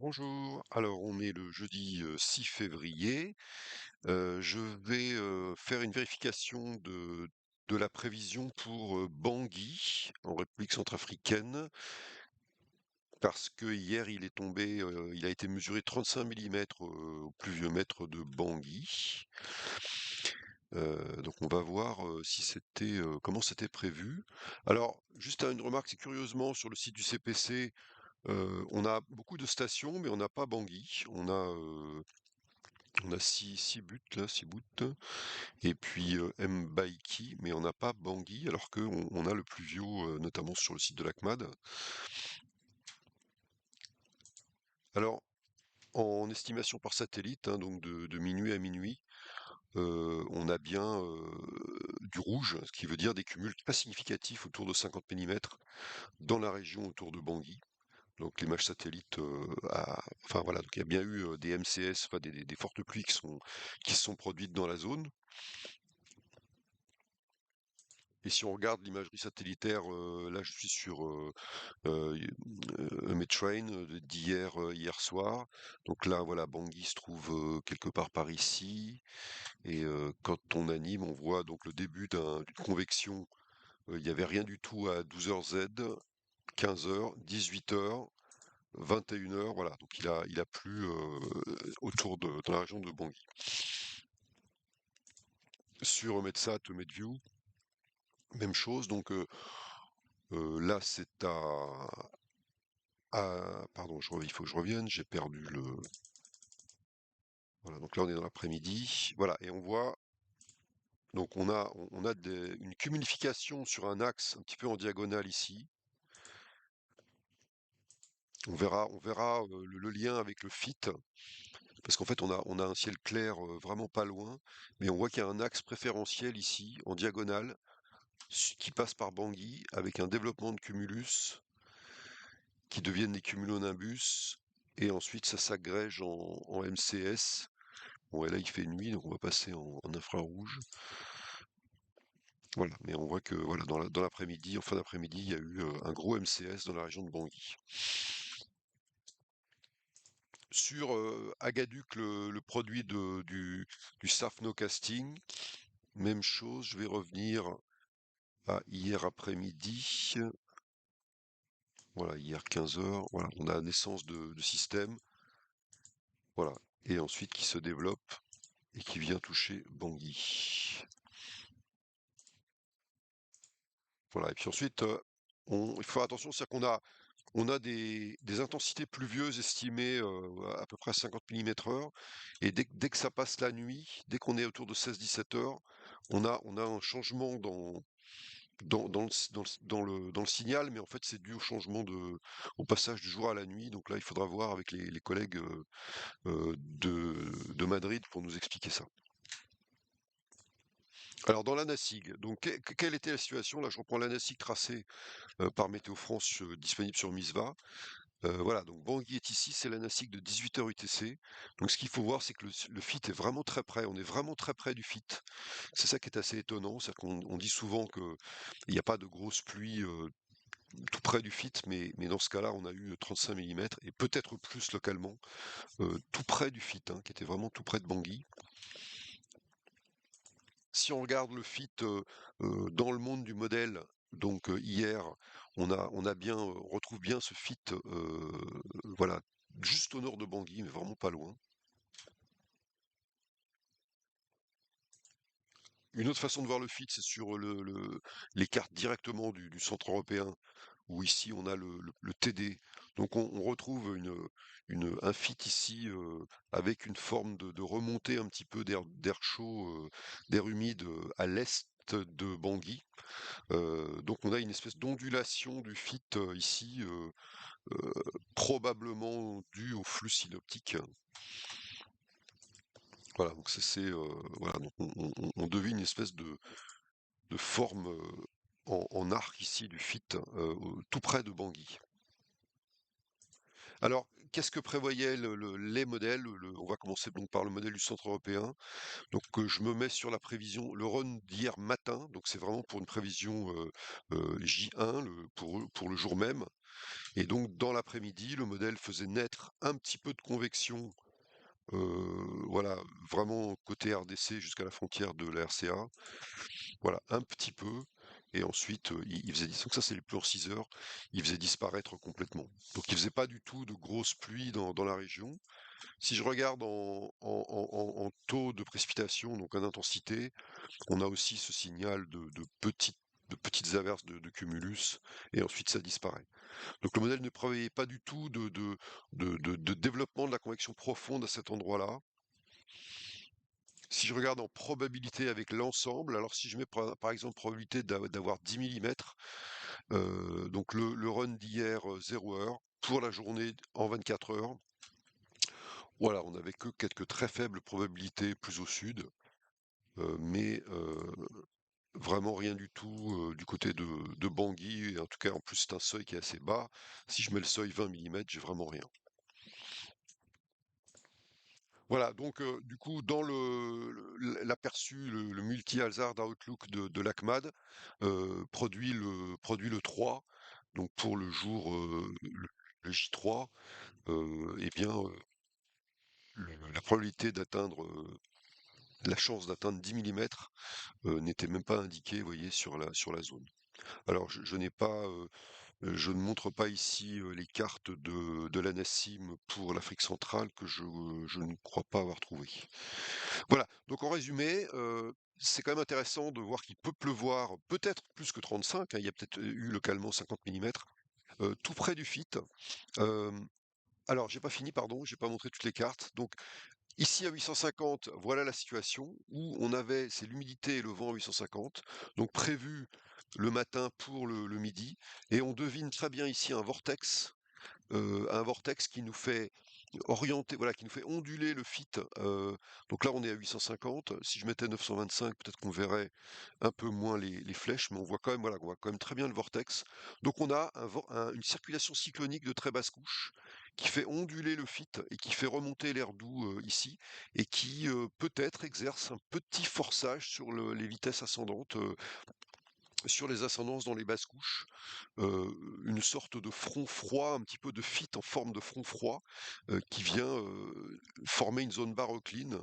Bonjour, alors on est le jeudi 6 février. Je vais faire une vérification de la prévision pour Bangui, en République centrafricaine, parce que hier il est tombé, il a été mesuré 35 millimètres au pluviomètre de Bangui. Donc on va voir si c'était, comment c'était prévu. Alors, juste une remarque, c'est curieusement sur le site du CPC, on a beaucoup de stations, mais on n'a pas Bangui. On a 6 buts là, 6 buts et puis, Mbaïki, mais on n'a pas Bangui alors qu'on a le pluvio, notamment sur le site de l'ACMAD. Alors, en estimation par satellite, hein, donc de minuit à minuit, on a bien, du rouge, ce qui veut dire des cumuls pas significatifs autour de 50 millimètres dans la région autour de Bangui. Donc l'image satellite, enfin voilà, donc il y a bien eu, des MCS, enfin des fortes pluies qui se sont produites dans la zone. Et si on regarde l'imagerie satellitaire, là je suis sur Metrain d'hier, hier soir. Donc là voilà, Bangui se trouve quelque part par ici. Et quand on anime, on voit donc le début d'une convection. Il n'y avait rien du tout à 12h Z, 15h, 18h, 21h. Voilà, donc il a plu dans la région de Bangui. Sur Metsat, Medview, même chose. Donc là c'est pardon, il faut que je revienne, j'ai perdu le. Voilà, donc là on est dans l'après-midi. Voilà, et on voit, donc on a une cumulification sur un axe un petit peu en diagonale ici. On verra le lien avec le FIT, parce qu'en fait on a un ciel clair vraiment pas loin, mais on voit qu'il y a un axe préférentiel ici, en diagonale, qui passe par Bangui, avec un développement de cumulus, qui deviennent des cumulonimbus, et ensuite ça s'agrège en MCS. Bon, et là il fait nuit, donc on va passer en infrarouge. Voilà, mais on voit que voilà, dans l'après-midi, en fin d'après-midi, il y a eu un gros MCS dans la région de Bangui. Sur Agaduc, le produit du Safno Casting, même chose, je vais revenir à hier après-midi. Voilà, hier 15h, voilà, on a naissance de système, voilà, et ensuite qui se développe et qui vient toucher Bangui. Voilà, et puis ensuite, il faut faire attention, c'est-à-dire on a des intensités pluvieuses estimées à peu près à 50 mm/h, et dès que ça passe la nuit, dès qu'on est autour de 16-17 heures, on a un changement dans le signal, mais en fait c'est dû au passage du jour à la nuit. Donc là, il faudra voir avec les collègues de Madrid pour nous expliquer ça. Alors dans l'ANASIG, donc quelle était la situation? Là, je reprends l'ANASIG tracé par Météo France, disponible sur Misva. Voilà, donc Bangui est ici, c'est la NASIG de 18h UTC. Donc ce qu'il faut voir, c'est que le FIT est vraiment très près, on est vraiment très près du FIT. C'est ça qui est assez étonnant, c'est qu'on dit souvent qu'il n'y a pas de grosses pluies tout près du FIT, mais dans ce cas-là, on a eu 35 millimètres et peut-être plus localement, tout près du FIT, hein, qui était vraiment tout près de Bangui. Si on regarde le FIT dans le monde du modèle, donc hier, on retrouve bien ce FIT, voilà, juste au nord de Bangui, mais vraiment pas loin. Une autre façon de voir le FIT, c'est sur les cartes directement du centre européen, où ici on a le TD. Donc on retrouve un FIT ici avec une forme de remontée un petit peu d'air chaud, d'air humide à l'est de Bangui. Donc on a une espèce d'ondulation du FIT ici, probablement due au flux synoptique. Voilà, donc voilà, donc on devine une espèce de forme en arc ici du FIT, tout près de Bangui. Alors, qu'est-ce que prévoyaient les modèles? On va commencer donc par le modèle du centre européen. Donc, je me mets sur la prévision, le run d'hier matin. Donc, c'est vraiment pour une prévision J1, pour le jour même. Et donc dans l'après-midi, le modèle faisait naître un petit peu de convection, voilà, vraiment côté RDC jusqu'à la frontière de la RCA. Voilà, un petit peu. Et ensuite, il faisait donc ça, c'est les plans 6 heures, il faisait disparaître complètement. Donc il faisait pas du tout de grosses pluies dans la région. Si je regarde en taux de précipitation, donc en intensité, on a aussi ce signal de petites averses de cumulus, et ensuite ça disparaît. Donc le modèle ne prévoyait pas du tout de développement de la convection profonde à cet endroit-là. Si je regarde en probabilité avec l'ensemble, alors si je mets par exemple probabilité d'avoir 10 millimètres, donc le run d'hier, 0 heure, pour la journée en 24 heures, voilà, on n'avait que quelques très faibles probabilités plus au sud, mais vraiment rien du tout du côté de Bangui, et en tout cas en plus c'est un seuil qui est assez bas. Si je mets le seuil 20 millimètres, j'ai vraiment rien. Voilà, donc du coup, dans l'aperçu, le multi-hazard Outlook de l'ACMAD, produit le 3, donc pour le jour, le J3, eh bien, la probabilité d'atteindre, la chance d'atteindre 10 millimètres n'était même pas indiquée, vous voyez, sur la zone. Alors je n'ai pas, je ne montre pas ici, les cartes de la NASIM pour l'Afrique centrale que je ne crois pas avoir trouvées. Voilà, donc en résumé, c'est quand même intéressant de voir qu'il peut pleuvoir peut-être plus que 35, hein, il y a peut-être eu localement 50 millimètres, tout près du FIT. Hem, alors j'ai pas fini, pardon, j'ai pas montré toutes les cartes. Donc ici à 850, voilà la situation où on avait c'est l'humidité et le vent à 850, donc prévu le matin pour le midi, et on devine très bien ici un vortex qui nous fait orienter, voilà, qui nous fait onduler le fit. Donc là, on est à 850. Si je mettais 925, peut-être qu'on verrait un peu moins les flèches, mais on voit quand même, voilà, on voit quand même très bien le vortex. Donc on a une circulation cyclonique de très basse couche qui fait onduler le fit et qui fait remonter l'air doux ici, et qui peut-être exerce un petit forçage sur les vitesses ascendantes, sur les ascendances dans les basses couches, une sorte de front froid, un petit peu de fit en forme de front froid, qui vient, former une zone barocline.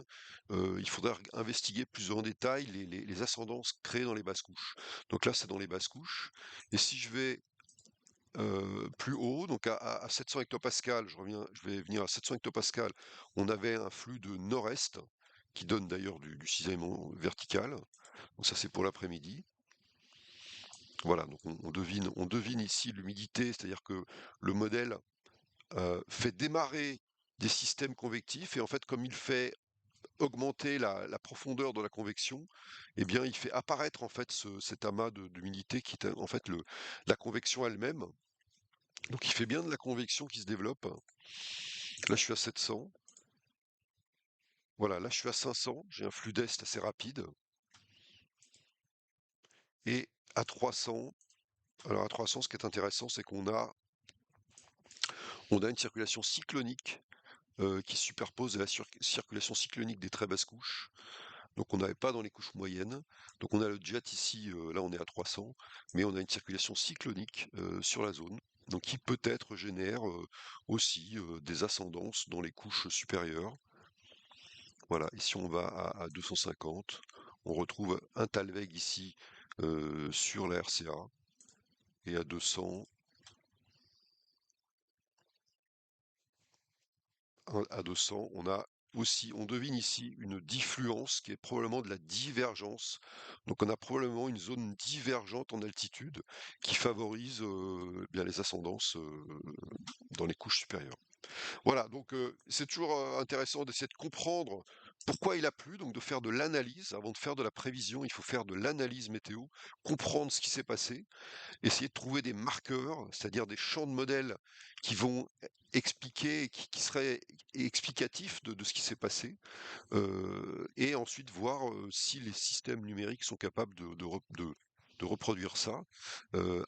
Il faudra investiguer plus en détail les ascendances créées dans les basses couches. Donc là, c'est dans les basses couches, et si je vais, plus haut, donc à 700 hectopascales, je vais venir à 700 hectopascales, on avait un flux de nord-est, qui donne d'ailleurs du cisaillement vertical. Donc ça, c'est pour l'après-midi. Voilà, donc on devine ici l'humidité, c'est-à-dire que le modèle fait démarrer des systèmes convectifs, et en fait, comme il fait augmenter la profondeur de la convection, eh bien, il fait apparaître en fait cet amas d'humidité qui est en fait la convection elle-même. Donc il fait bien de la convection qui se développe. Là, je suis à 700. Voilà, là, je suis à 500. J'ai un flux d'est assez rapide. Et à 300, alors à 300, ce qui est intéressant, c'est on a une circulation cyclonique qui superpose à la circulation cyclonique des très basses couches. Donc on n'avait pas dans les couches moyennes. Donc on a le jet ici, là on est à 300, mais on a une circulation cyclonique sur la zone. Donc qui peut-être génère aussi des ascendances dans les couches supérieures. Voilà, et si on va à 250, on retrouve un Talweg ici sur la RCA, et à 200, à 200, on devine ici une diffluence qui est probablement de la divergence. Donc on a probablement une zone divergente en altitude qui favorise bien les ascendances dans les couches supérieures. Voilà, donc c'est toujours intéressant d'essayer de comprendre pourquoi il a plu, donc de faire de l'analyse. Avant de faire de la prévision, il faut faire de l'analyse météo, comprendre ce qui s'est passé, essayer de trouver des marqueurs, c'est-à-dire des champs de modèles qui vont expliquer, qui seraient explicatifs de ce qui s'est passé, et ensuite voir si les systèmes numériques sont capables de reproduire ça.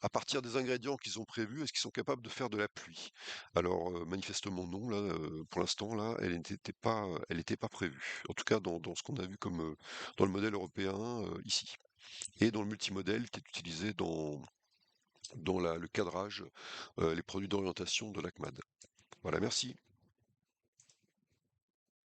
À partir des ingrédients qu'ils ont prévus, est-ce qu'ils sont capables de faire de la pluie? Alors, manifestement non, là, pour l'instant, là, elle n'était pas prévue. En tout cas, dans ce qu'on a vu comme dans le modèle européen ici, et dans le multimodèle qui est utilisé dans le cadrage, les produits d'orientation de l'ACMAD. Voilà, merci.